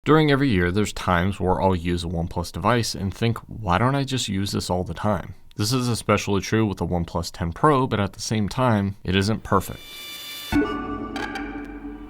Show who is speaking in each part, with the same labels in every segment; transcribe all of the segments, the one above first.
Speaker 1: During every year, there's times where I'll use a OnePlus device and think, why don't I just use this all the time? This is especially true with the OnePlus 10 Pro, but at the same time, it isn't perfect.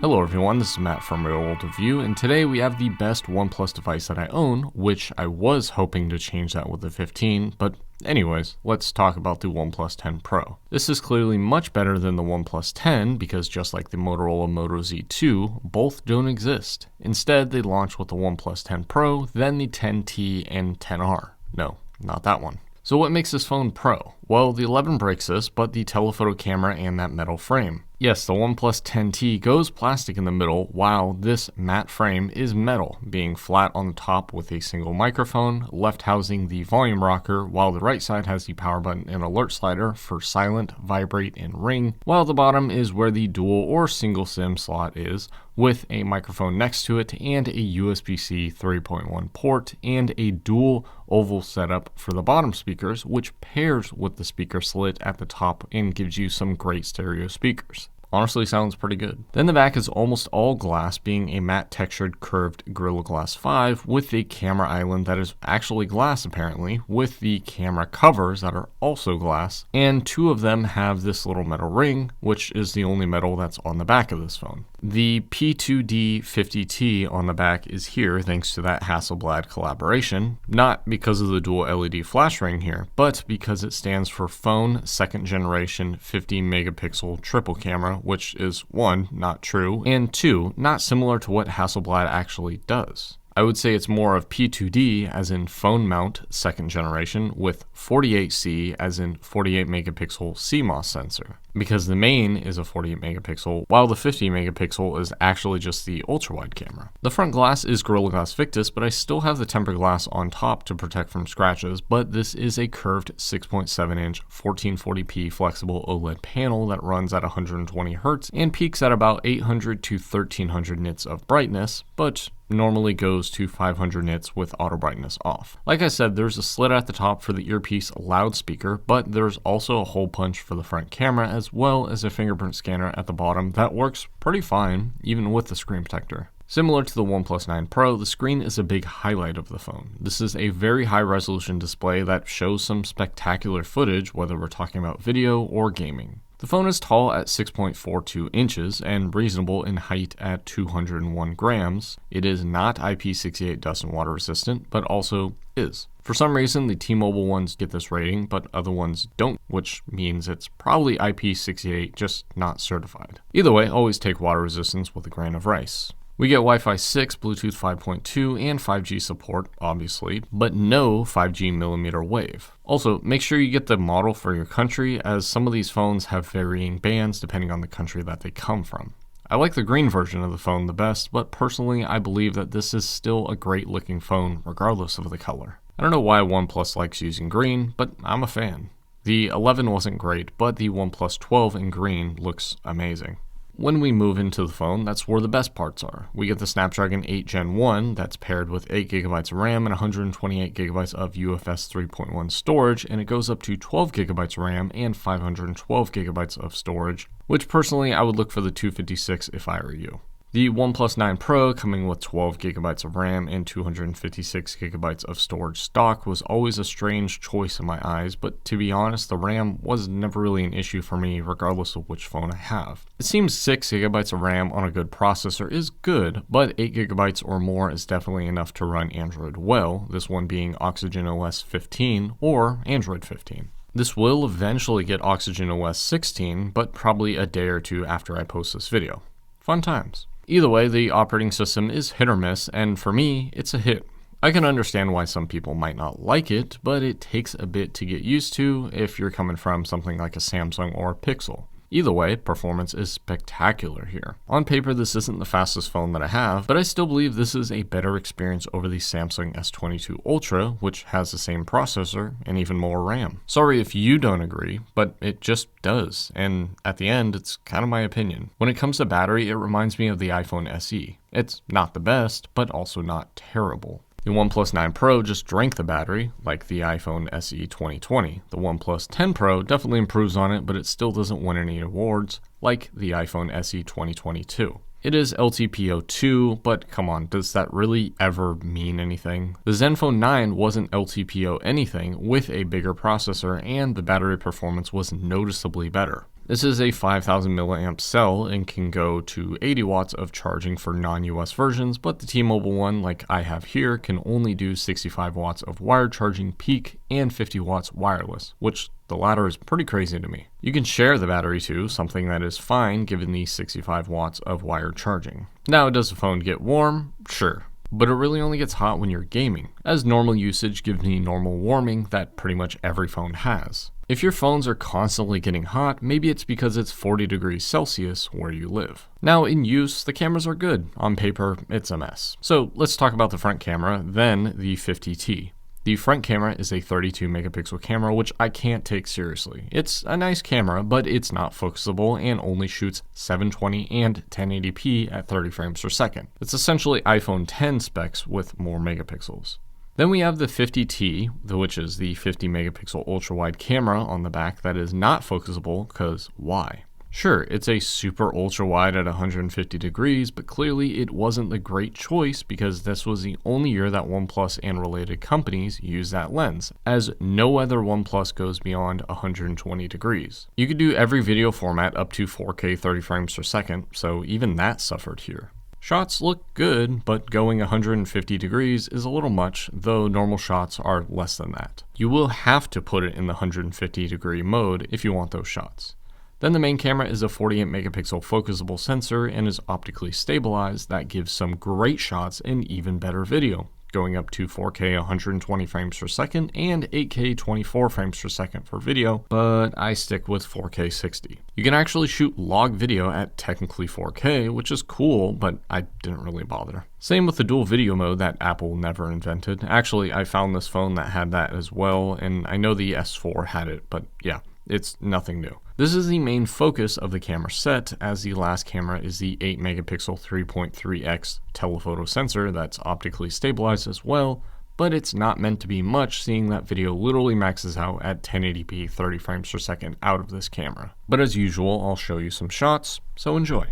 Speaker 1: Hello everyone, this is Matt from Real World Review, and today we have the best OnePlus device that I own, which I was hoping to change that with the 15, but anyways, let's talk about the OnePlus 10 Pro. This is clearly much better than the OnePlus 10 because just like the Motorola Moto Z2, both don't exist. Instead, they launched with the OnePlus 10 Pro, then the 10T and 10R. No, not that one. So what makes this phone Pro? Well, the 11 breaks this, but the telephoto camera and that metal frame. Yes, the OnePlus 10T goes plastic in the middle, while this matte frame is metal, being flat on the top with a single microphone, left housing the volume rocker, while the right side has the power button and alert slider for silent, vibrate, and ring, while the bottom is where the dual or single SIM slot is, with a microphone next to it and a USB-C 3.1 port and a dual oval setup for the bottom speakers, which pairs with the speaker slit at the top and gives you some great stereo speakers. Honestly sounds pretty good. Then the back is almost all glass, being a matte textured curved Gorilla Glass 5 with a camera island that is actually glass apparently, with the camera covers that are also glass, and two of them have this little metal ring, which is the only metal that's on the back of this phone. The P2D50T on the back is here thanks to that Hasselblad collaboration, not because of the dual LED flash ring here, but because it stands for Phone Second Generation 50 Megapixel Triple Camera, which is one, not true, and two, not similar to what Hasselblad actually does. I would say it's more of P2D as in phone mount second generation with 48C as in 48 megapixel CMOS sensor, because the main is a 48 megapixel while the 50 megapixel is actually just the ultra wide camera. The front glass is Gorilla Glass Victus, but I still have the tempered glass on top to protect from scratches, but this is a curved 6.7 inch 1440p flexible OLED panel that runs at 120 Hz and peaks at about 800 to 1300 nits of brightness, but normally goes to 500 nits with auto brightness off. Like I said, there's a slit at the top for the earpiece loudspeaker, but there's also a hole punch for the front camera as well as a fingerprint scanner at the bottom that works pretty fine even with the screen protector. Similar to the OnePlus 9 Pro, the screen is a big highlight of the phone. This is a very high resolution display that shows some spectacular footage, whether we're talking about video or gaming. The phone is tall at 6.42 inches and reasonable in height at 201 grams. It is not IP68 dust and water resistant, but also is. For some reason, the T-Mobile ones get this rating, but other ones don't, which means it's probably IP68, just not certified. Either way, always take water resistance with a grain of rice. We get Wi-Fi 6, Bluetooth 5.2, and 5G support, obviously, but no 5G millimeter wave. Also, make sure you get the model for your country, as some of these phones have varying bands depending on the country that they come from. I like the green version of the phone the best, but personally I believe that this is still a great looking phone regardless of the color. I don't know why OnePlus likes using green, but I'm a fan. The 11 wasn't great, but the OnePlus 12 in green looks amazing. When we move into the phone, that's where the best parts are. We get the Snapdragon 8 Gen 1 that's paired with 8GB of RAM and 128GB of UFS 3.1 storage, and it goes up to 12GB of RAM and 512GB of storage, which personally I would look for the 256 if I were you. The OnePlus 9 Pro, coming with 12GB of RAM and 256GB of storage stock, was always a strange choice in my eyes, but to be honest, the RAM was never really an issue for me regardless of which phone I have. It seems 6GB of RAM on a good processor is good, but 8GB or more is definitely enough to run Android well, this one being Oxygen OS 15 or Android 15. This will eventually get Oxygen OS 16, but probably a day or two after I post this video. Fun times. Either way, the operating system is hit or miss, and for me, it's a hit. I can understand why some people might not like it, but it takes a bit to get used to if you're coming from something like a Samsung or a Pixel. Either way, performance is spectacular here. On paper, this isn't the fastest phone that I have, but I still believe this is a better experience over the Samsung S22 Ultra, which has the same processor and even more RAM. Sorry if you don't agree, but it just does, and at the end, it's kind of my opinion. When it comes to battery, it reminds me of the iPhone SE. It's not the best, but also not terrible. The OnePlus 9 Pro just drank the battery, like the iPhone SE 2020. The OnePlus 10 Pro definitely improves on it, but it still doesn't win any awards, like the iPhone SE 2022. It is LTPO2, but come on, does that really ever mean anything? The Zenfone 9 wasn't LTPO anything with a bigger processor, and the battery performance was noticeably better. This is a 5000 milliamp cell and can go to 80 watts of charging for non-US versions, but the T-Mobile one, like I have here, can only do 65 watts of wired charging peak and 50 watts wireless, which the latter is pretty crazy to me. You can share the battery too, something that is fine given the 65 watts of wired charging. Now, does the phone get warm? Sure. But it really only gets hot when you're gaming, as normal usage gives me normal warming that pretty much every phone has. If your phones are constantly getting hot, maybe it's because it's 40 degrees Celsius where you live. Now, in use, the cameras are good. On paper, it's a mess. So let's talk about the front camera, then the 50T. The front camera is a 32 megapixel camera, which I can't take seriously. It's a nice camera, but it's not focusable and only shoots 720 and 1080p at 30 frames per second. It's essentially iPhone 10 specs with more megapixels. Then we have the 50T, which is the 50 megapixel ultra wide camera on the back that is not focusable, because why? Sure, it's a super ultra wide at 150 degrees, but clearly it wasn't the great choice because this was the only year that OnePlus and related companies used that lens, as no other OnePlus goes beyond 120 degrees. You could do every video format up to 4K 30 frames per second, so even that suffered here. Shots look good, but going 150 degrees is a little much, though normal shots are less than that. You will have to put it in the 150 degree mode if you want those shots. Then the main camera is a 48 megapixel focusable sensor and is optically stabilized. That gives some great shots and even better video, going up to 4K 120 frames per second and 8K 24 frames per second for video, but I stick with 4K 60. You can actually shoot log video at technically 4K, which is cool, but I didn't really bother. Same with the dual video mode that Apple never invented. Actually, I found this phone that had that as well, and I know the S4 had it, but yeah, it's nothing new. This is the main focus of the camera set, as the last camera is the 8 megapixel 3.3x telephoto sensor that's optically stabilized as well, but it's not meant to be much, seeing that video literally maxes out at 1080p 30 frames per second out of this camera. But as usual, I'll show you some shots, so enjoy.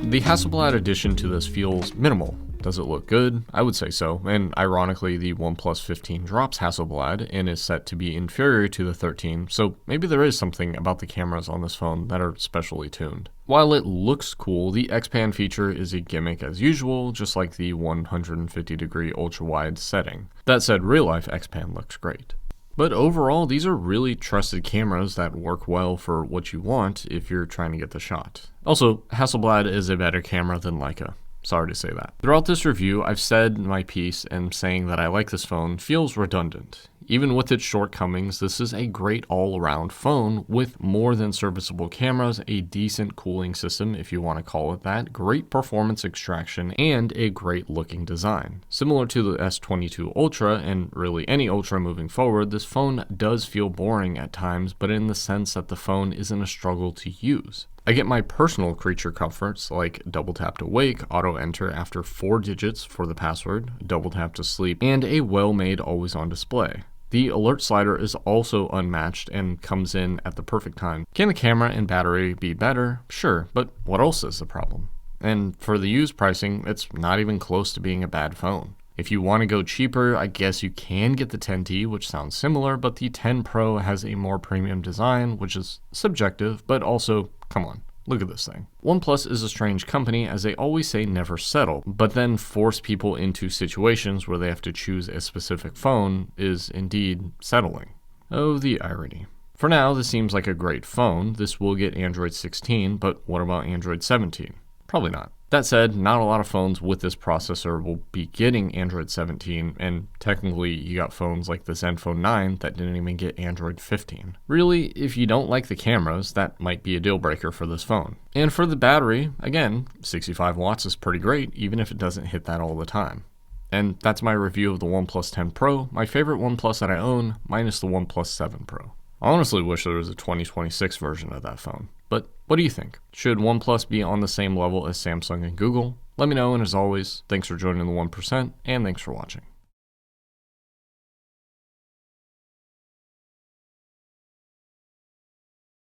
Speaker 1: The Hasselblad addition to this feels minimal. Does it look good? I would say so, and ironically the OnePlus 15 drops Hasselblad and is set to be inferior to the 13, so maybe there is something about the cameras on this phone that are specially tuned. While it looks cool, the X-Pan feature is a gimmick as usual, just like the 150 degree ultra-wide setting. That said, real-life X-Pan looks great. But overall, these are really trusted cameras that work well for what you want if you're trying to get the shot. Also, Hasselblad is a better camera than Leica. Sorry to say that. Throughout this review, I've said my piece, and saying that I like this phone feels redundant. Even with its shortcomings, this is a great all-around phone with more than serviceable cameras, a decent cooling system if you want to call it that, great performance extraction, and a great looking design. Similar to the S22 Ultra, and really any Ultra moving forward, this phone does feel boring at times, but in the sense that the phone isn't a struggle to use. I get my personal creature comforts like double tap to wake, auto enter after 4 digits for the password, double tap to sleep, and a well-made always on display. The alert slider is also unmatched and comes in at the perfect time. Can the camera and battery be better? Sure, but what else is the problem? And for the used pricing, it's not even close to being a bad phone. If you want to go cheaper, I guess you can get the 10T, which sounds similar, but the 10 Pro has a more premium design, which is subjective, but also, come on, Look at this thing. OnePlus is a strange company as they always say never settle, but then force people into situations where they have to choose a specific phone is indeed settling. Oh, the irony. For now, this seems like a great phone. This will get Android 16, but what about Android 17? Probably not. That said, not a lot of phones with this processor will be getting Android 17, and technically you got phones like the Zenfone 9 that didn't even get Android 15. Really, if you don't like the cameras, that might be a deal breaker for this phone. And for the battery, again, 65 watts is pretty great, even if it doesn't hit that all the time. And that's my review of the OnePlus 10 Pro, my favorite OnePlus that I own, minus the OnePlus 7 Pro. I honestly wish there was a 2026 version of that phone. But what do you think? Should OnePlus be on the same level as Samsung and Google? Let me know, and as always, thanks for joining the 1%, and thanks for watching.